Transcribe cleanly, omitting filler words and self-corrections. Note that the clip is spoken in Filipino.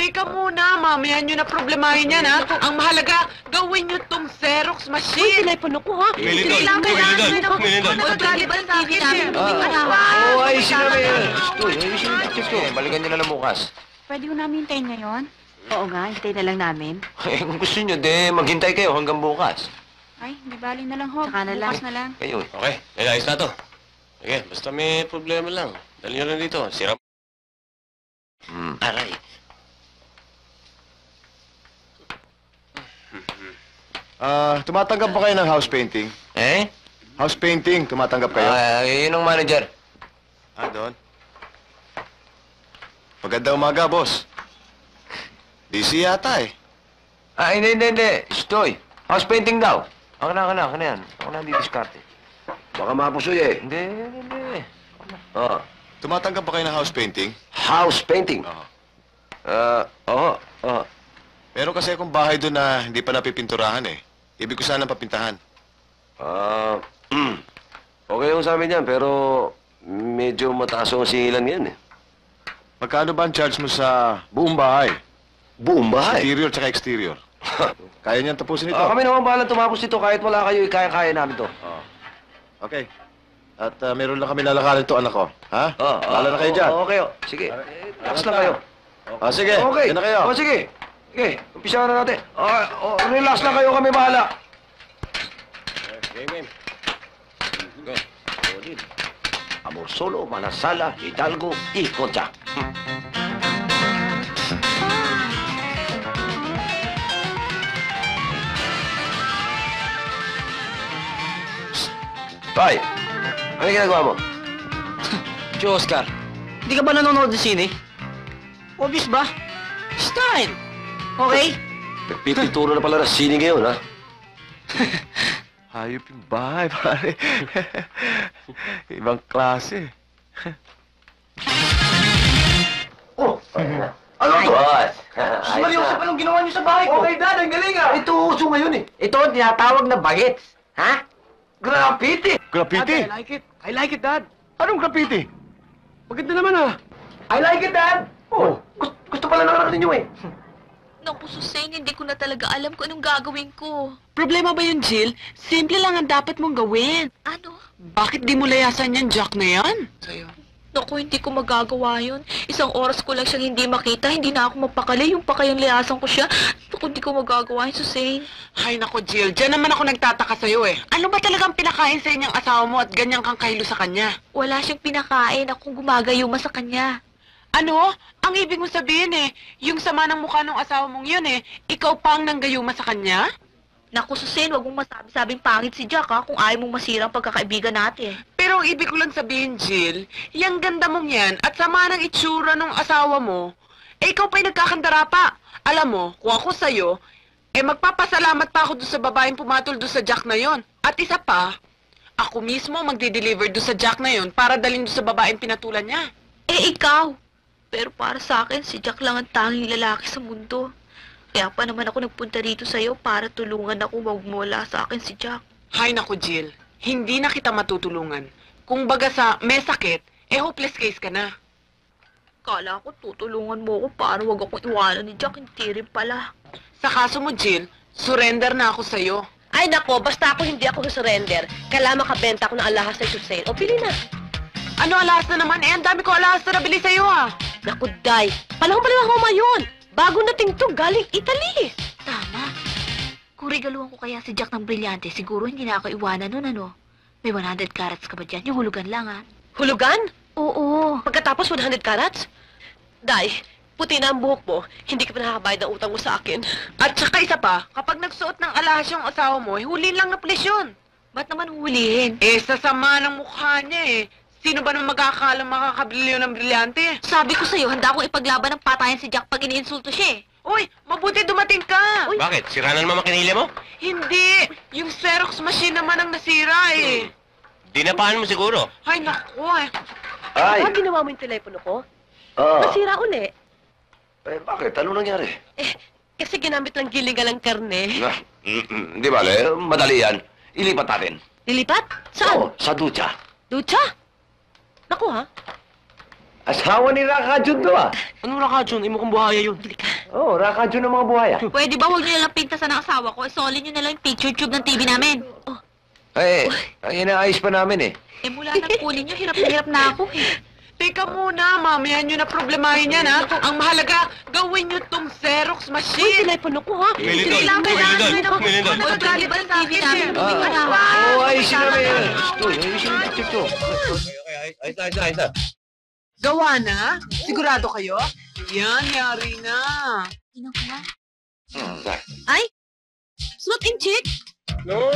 Teka muna, mamaya nyo na problemahin yan, ha? Ang mahalaga, gawin nyo tong Xerox Uy, machine. telepono ko, ha? Melindol, Nagagalit sa akin, eh. ayusin namin yun. Stoy, ayusin natin ito. Balikan nyo na lang bukas. Pwede ko namin hintayin ngayon? Oo nga, hintayin na lang namin. Eh, kung gusto nyo, maghintay kayo hanggang bukas. Ay, di bali na lang, Hob. Saka na lang. Bukas na lang. Kayo. Okay, ayos na to. Sige, basta may problema lang. Dali nyo lang dito. Sira. Aray. Tumatanggap ba kayo ng house painting? Eh? House painting, tumatanggap kayo? Yun ang manager. Doon. Magandang umaga, boss. Busy yata eh. Hindi. Stoy. House painting daw. Ako na yan. Ako na di-discarte. Baka mapusoy eh. Hindi. Oo. Tumatanggap ba kayo ng house painting? House painting? Oo. Oo. Meron kasi akong bahay doon na hindi pa napipinturahan eh. Ibig ko sanang papintahan. Okay yung sa amin yan, pero medyo mataas ang singilan ngayon eh. Magkano ba ang charge mo sa buong bahay? Buong bahay? Interior tsaka exterior. Kaya niyan tapusin ito? Kami naman bahala tumapos dito kahit wala kayo, kaya-kaya namin to. Okay. At meron lang kami lalakarin to anak ko. Ha? Bahala na kayo dyan. Okay. Sige. Relax lang kayo. Sige. Okay. Yan na kayo. Sige. Okay. Umpisahan na natin. Relax lang kayo, kami bahala. Game. Go. Amor solo, Manasala, Hidalgo, y Concha. Tay, ano yung ginagawa mo? Si Oscar, hindi ka ba nanonood ng sine? Obvious ba? Style! Okay? Nagpipinturo na pala ng sine ngayon, ha? Hayop yung bahay, pare. Ibang klase. Ano to? Seryoso pa nung ginawa niyo sa bahay ko. Okay, Dad, ang galing ah! Ito uso ngayon eh. Ito ang tinatawag na bagets. Ha? Graffiti! Graffiti? I like it, Dad. Anong graffiti? Maganda naman, ha? I like it, Dad! Oh, gusto pala ng anak ninyo eh. Naku, Susain, hindi ko na talaga alam kung anong gagawin ko. Problema ba yun, Jill? Simple lang ang dapat mong gawin. Ano? Bakit di mo layasan yung Jack na yan? Naku, hindi ko magagawa yun. Isang oras ko lang siyang hindi makita, hindi na ako mapakali. Yung pa kayang layasan ko siya. Naku, hindi ko magagawa yun, Susain. Ay, naku, Jill. Diyan naman ako nagtataka sa'yo eh. Ano ba talagang pinakain sa inyong asawa mo at ganyan kang kahilo sa kanya? Wala siyang pinakain. Akong gumagayuma sa kanya. Ano? Ang ibig mo sabihin eh, yung sama ng mukha ng asawa mong yun eh, ikaw pa ang nanggayuma sa kanya? Naku, Susain, wag mong masabi-sabing pangit si Jack, ha? Kung ayaw mong masira ang pagkakaibigan natin. Pero ang ibig ko lang sabihin, Jill, yung ganda mong yan at sama ng itsura ng asawa mo, eh ikaw pa'y nagkakandara pa. Alam mo, kung ako sa'yo, eh magpapasalamat pa ako doon sa babaeng pumatol doon sa Jack na yon. At isa pa, ako mismo magdi-deliver doon sa Jack na yon para dalhin doon sa babaeng pinatulan niya. Eh, ikaw. Pero para sa akin, si Jack lang ang tanging lalaki sa mundo. Kaya pa naman ako nagpunta rito sa'yo para tulungan ako magmula sa akin si Jack. Hay nako, Jill, hindi na kita matutulungan. Kung baga sa may sakit, eh hopeless case ka na. Kala ko tutulungan mo ako para wag akong iwanan ni Jack, hindi rin pala. Sa kaso mo, Jill, surrender na ako sa'yo. Ay, nako, basta ako hindi ako surrender. Kailangan makabenta ako ng alahas sa Susain. O, pili na. Ano alahas na naman? Eh, ang dami ko alahas na nabili sa'yo, ah. Naku, Day. Palahong pala ako ngayon. Bago nating to, galing Italy. Tama. Kung regaluhan ko kaya si Jack ng brilyante, siguro hindi na ako iwanan nun, ano? May 100 carats ka ba dyan? Yung hulugan lang, ha? Hulugan? Oo. Pagkatapos 100 carats? Day, puti na ang buhok mo. Hindi ka pa nakakabayad ng utang mo sa akin. At saka isa pa, kapag nagsuot ng alahas yung asawa mo, eh, hulin lang na pulis yun. Ba't naman huhulihin? Eh, sa sama ng mukha niya, eh. Sino ba naman magkakala makakabili yun ng brilyante? Sabi ko sa'yo, handa akong ipaglaban ng patayan si Jack pag iniinsulto siya, eh. Uy, mabuti dumating ka. Uy. Bakit? Sira na naman makinili mo? Hindi, yung Xerox machine naman ang nasira, eh. Dinapahan mo siguro. Ay, naku, eh. Ay! Bakit ginawa mo yung telepono ko? Ah, Nasira uli. bakit? Ano nangyari? Kasi ginamit lang gilingan ng karne. Hindi bale, madali yan. Ilipat natin. Lilipat? Saan? Sa ducha. Ducha? Naku, ha? Asawa ni Raka Jun to ah. Anong rakadyon? Imo kong buhaya yun. Dili ka. Oo, rakadyo ng mga buhaya. Pwede ba huwag niyo nalang pintasan ng asawa ko? Isolin niyo na lang yung picture tube ng TV namin. Oh, Ay, inaayos pa namin eh. mula nang kunin niyo, hirap na hirap na ako eh. Teka muna, mamaya nyo na problemahin yan, ha? Ang mahalaga, gawin nyo tong Xerox machine. Telepono ko, ha? Magagalit ba sa akin eh? Ayusin namin yan. Stoy, ayusin yung picture to. Ayos na. Gawa na? Sigurado kayo? Yan, yari na. Ay! Slot in chick? No.